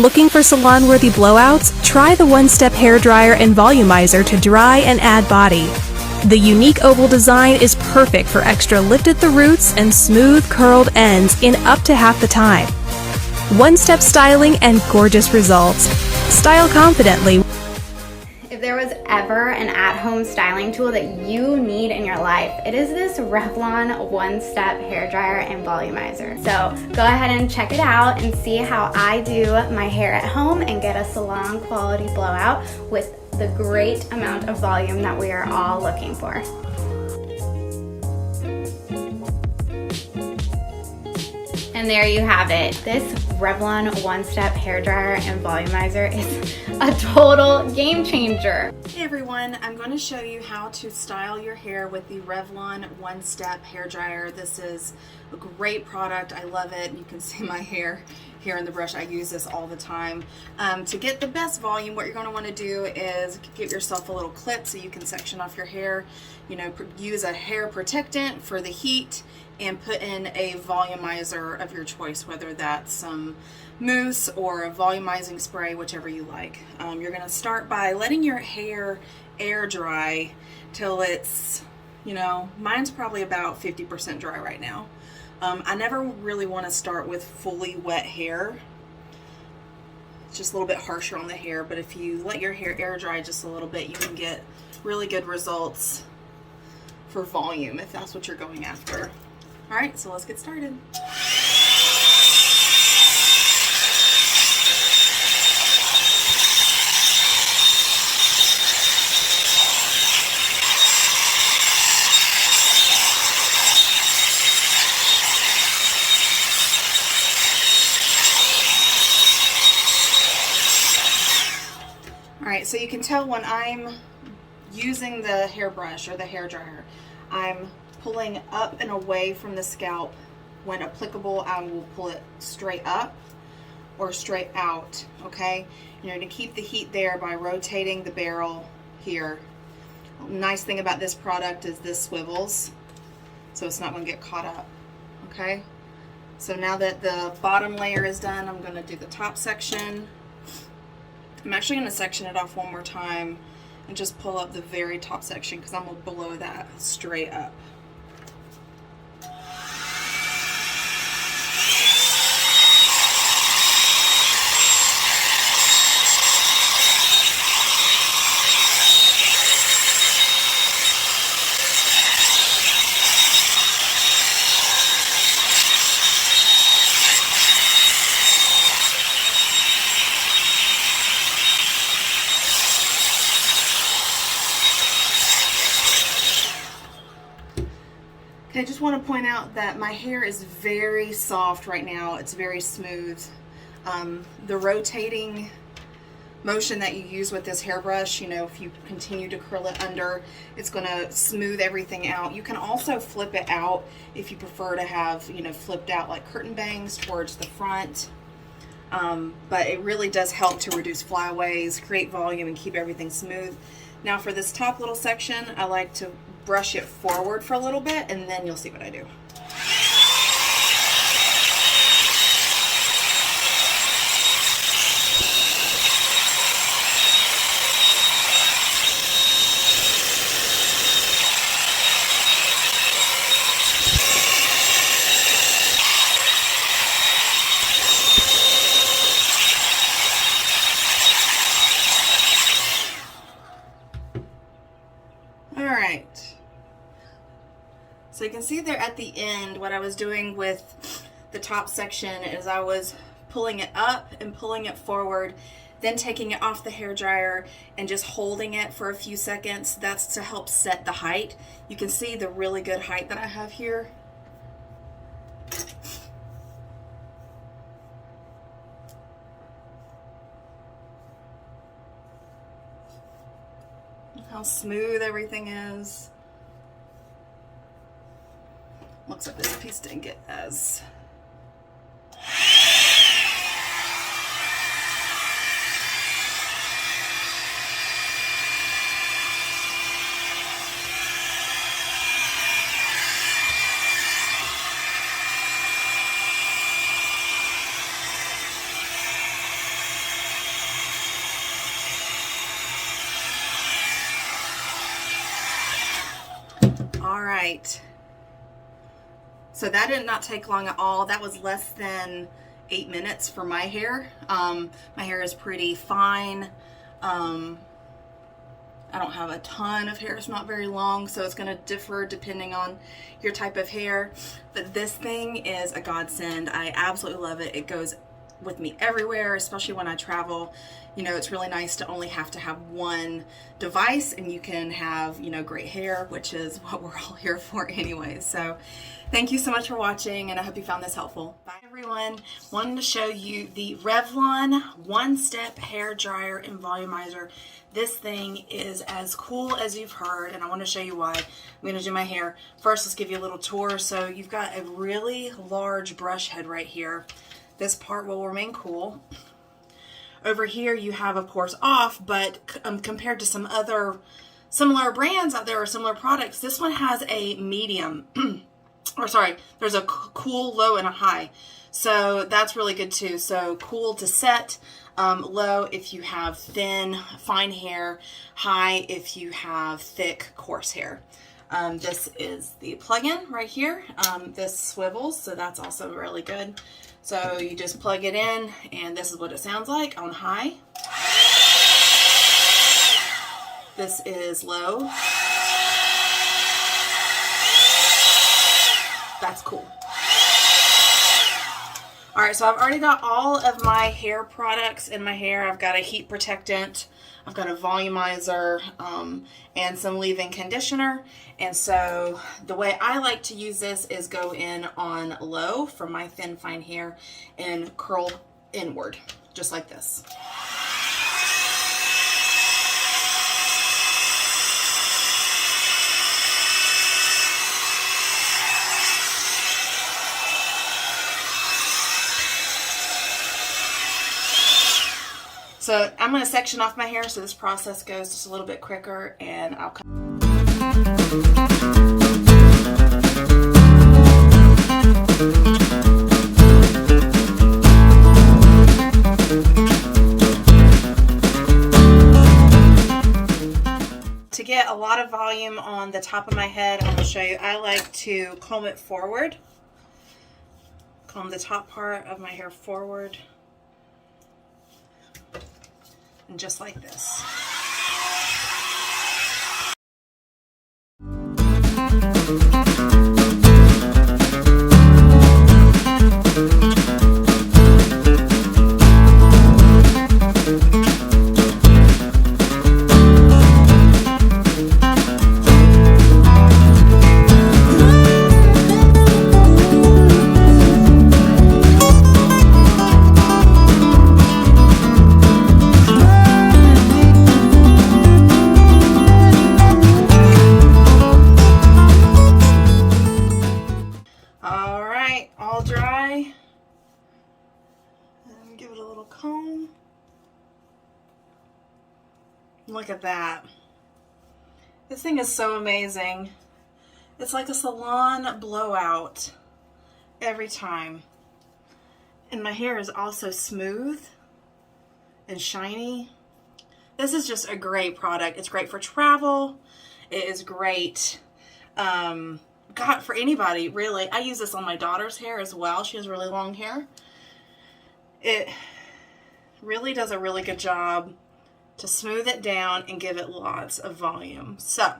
Looking for salon-worthy blowouts? Try the one-step hairdryer and volumizer to dry and add body. The unique oval design is perfect for extra lift at the roots and smooth curled ends in up to half the time. One-step styling and gorgeous results. Style confidently. If there was ever an at-home styling tool that you need in your life, it is this Revlon one-step hairdryer and volumizer. So go ahead and check it out and see how I do my hair at home and get a salon quality blowout with the great amount of volume that we are all looking for. And there you have it. This Revlon one-step hairdryer and volumizer is a total game changer. Hey everyone, I'm going to show you how to style your hair with the Revlon one-step hairdryer. This is a great product. I love it. You can see my hair here in the brush. I use this all the time. To get the best volume, what you're going to want to do is get yourself a little clip so you can section off your hair. You know, use a hair protectant for the heat and put in a volumizer of your choice, whether that's some mousse or a volumizing spray, whichever you like. You're going to start by letting your hair air dry till it's, you know, mine's probably about 50% dry right now. I never really want to start with fully wet hair. It's just a little bit harsher on the hair, but if you let your hair air dry just a little bit, you can get really good results for volume if that's what you're going after. All right, so let's get started. Alright, so you can tell when I'm using the hairbrush or the hairdryer, I'm pulling up and away from the scalp. When applicable, I will pull it straight up or straight out, okay? You're going to keep the heat there by rotating the barrel here. Nice thing about this product is this swivels, so it's not going to get caught up, okay? So now that the bottom layer is done, I'm going to do the top section. I'm actually going to section it off one more time and just pull up the very top section because I'm going to blow that straight up. I just want to point out that my hair is very soft right now. It's very smooth. The rotating motion that you use with this hairbrush, you know, if you continue to curl it under, it's going to smooth everything out. You can also flip it out if you prefer to have, you know, flipped out like curtain bangs towards the front. But it really does help to reduce flyaways, create volume, and keep everything smooth. Now for this top little section, I like to brush it forward for a little bit, and then you'll see what I do. Alright, so you can see there at the end what I was doing with the top section is I was pulling it up and pulling it forward, then taking it off the hairdryer and just holding it for a few seconds. That's to help set the height. You can see the really good height that I have here. How smooth everything is. Looks like this piece didn't get as great. So that did not take long at all. That was less than 8 minutes for my hair. My hair is pretty fine. I don't have a ton of hair. It's not very long, so it's going to differ depending on your type of hair. But this thing is a godsend. I absolutely love it. It goes with me everywhere, especially when I travel. You know, it's really nice to only have to have one device and you can have, you know, great hair, which is what we're all here for anyway. So thank you so much for watching, and I hope you found this helpful. Bye everyone. Wanted to show you the Revlon one-step hair dryer and volumizer. This thing is as cool as you've heard, and I want to show you why. I'm going to do my hair. First, let's give you a little tour. So you've got a really large brush head right here. This part will remain cool. Over here you have, of course, off, but compared to some other similar brands out there or similar products, this one has a medium. Or sorry, there's a cool, low, and a high. So that's really good too. So cool to set, low if you have thin, fine hair, high if you have thick, coarse hair. This is the plug-in right here. This swivels, so that's also really good. So you just plug it in, and this is what it sounds like on high. This is low. That's cool. All right, so I've already got all of my hair products in my hair. I've got a heat protectant, I've got a volumizer, and some leave-in conditioner. And so the way I like to use this is go in on low for my thin, fine hair and curl inward, just like this. So I'm going to section off my hair so this process goes just a little bit quicker, and I'll come. To get a lot of volume on the top of my head, I'm going to show you, I like to comb it forward. Comb the top part of my hair forward. And just like this. Look at that. This thing is so amazing. It's like a salon blowout every time. And my hair is also smooth and shiny. This is just a great product. It's great for travel. It is great, God, for anybody, really. I use this on my daughter's hair as well. She has really long hair. It really does a really good job to smooth it down and give it lots of volume. So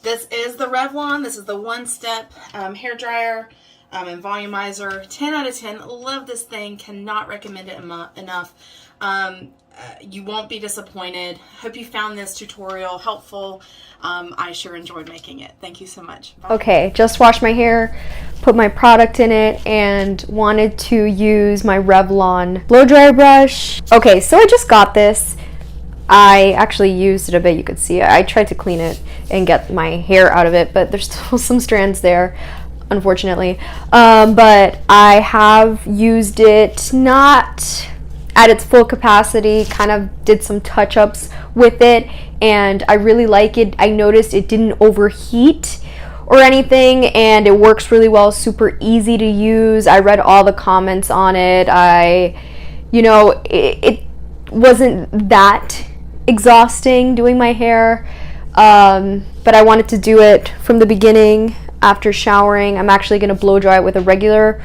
this is the Revlon. This is the one-step hair dryer and volumizer. 10 out of 10. Love this thing. Cannot recommend it enough. You won't be disappointed. Hope you found this tutorial helpful. I sure enjoyed making it. Thank you so much. Bye. Okay, just washed my hair, put my product in it, and wanted to use my Revlon blow dryer brush. Okay, so I just got this. I actually used it a bit. You could see it. I tried to clean it and get my hair out of it, but there's still some strands there, unfortunately. But I have used it not at its full capacity, kind of did some touch-ups with it, and I really like it. I noticed it didn't overheat or anything, and it works really well, super easy to use. I read all the comments on it. It wasn't that exhausting doing my hair. But I wanted to do it from the beginning after showering. I'm actually going to blow dry it with a regular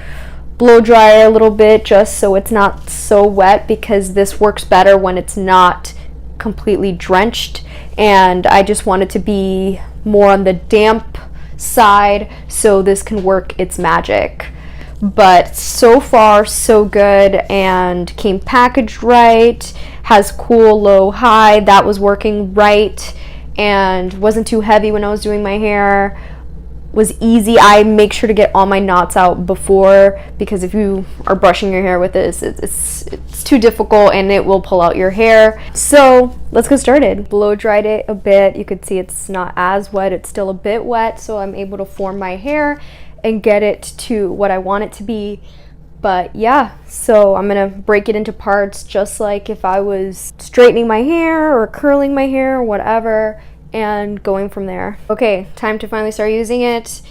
blow dryer a little bit, just so it's not so wet, because this works better when it's not completely drenched, and I just want it to be more on the damp side so this can work its magic. But so far so good, and came packaged right, has cool low high, that was working right, and wasn't too heavy when I was doing my hair. Was easy. I make sure to get all my knots out before, because if you are brushing your hair with this, it's too difficult and it will pull out your hair. So let's get started. Blow dried it a bit. You could see it's not as wet, it's still a bit wet, so I'm able to form my hair and get it to what I want it to be. But yeah, so I'm gonna break it into parts just like if I was straightening my hair or curling my hair or whatever, and going from there. Okay, time to finally start using it.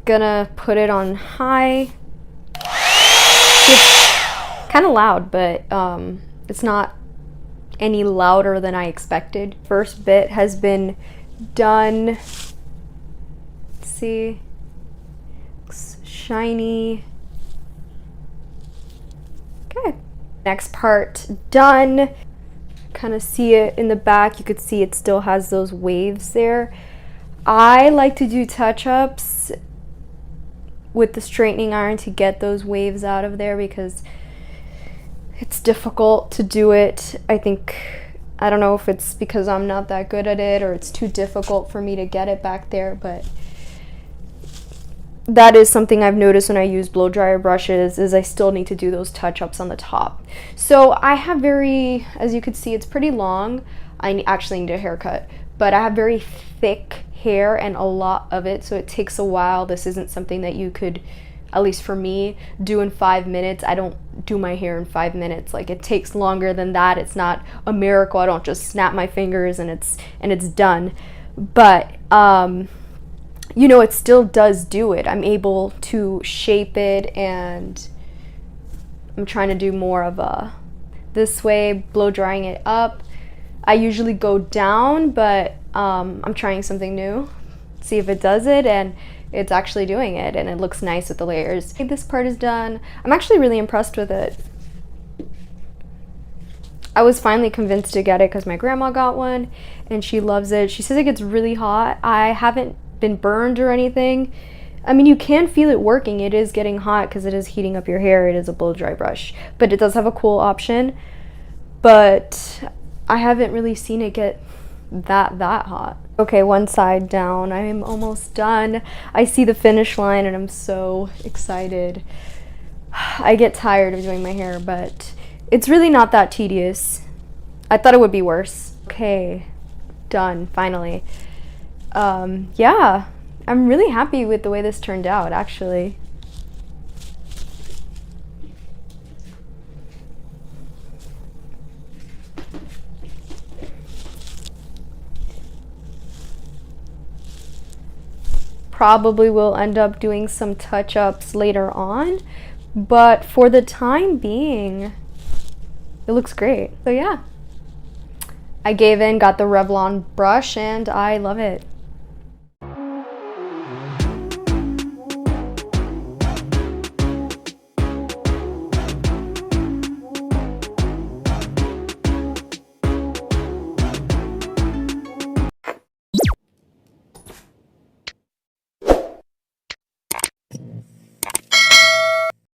Gonna put it on high. It's kind of loud, but it's not any louder than I expected. First bit has been done. Let's see, looks shiny. Okay, next part done. Kind of see it in the back. You could see it still has those waves there. I like to do touch-ups with the straightening iron to get those waves out of there, because it's difficult to do it. I don't know if it's because I'm not that good at it or it's too difficult for me to get it back there, but that is something I've noticed when I use blow dryer brushes, is I still need to do those touch-ups on the top. So I have as you can see, it's pretty long. I actually need a haircut, but I have very thick hair and a lot of it, so it takes a while. This isn't something that you could, at least for me, do in 5 minutes. I don't do my hair in 5 minutes. Like, it takes longer than that. It's not a miracle. I don't just snap my fingers and it's done. But you know, it still does do it. I'm able to shape it, and I'm trying to do more of a this way, blow drying it up. I usually go down, but I'm trying something new, see if it does it, and it's actually doing it, and it looks nice with the layers. Okay, this part is done. I'm actually really impressed with it. I was finally convinced to get it because my grandma got one and she loves it. She says it gets really hot. I haven't been burned or anything. I mean, you can feel it working. It is getting hot because it is heating up your hair. It is a blow dry brush, but it does have a cool option. But I haven't really seen it get that hot. Okay, one side down. I am almost done. I see the finish line and I'm so excited. I get tired of doing my hair, but it's really not that tedious. I thought it would be worse. Okay, done, finally. Yeah, I'm really happy with the way this turned out, actually. Probably will end up doing some touch-ups later on, but for the time being, it looks great. So yeah, I gave in, got the Revlon brush, and I love it.